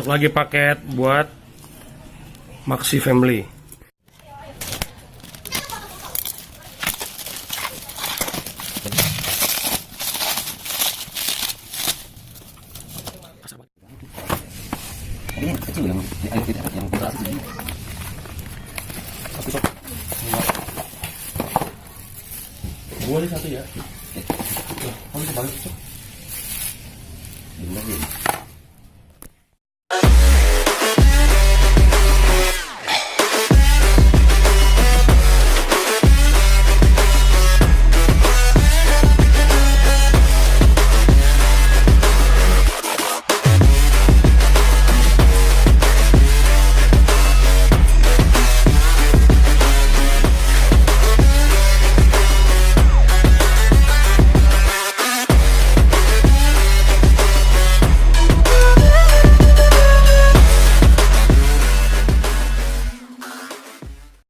Masuk lagi paket buat Maxi Family. Ini kecil yang pulsar segini. Boleh satu ya. Oh, bisa balik. Ini lagi.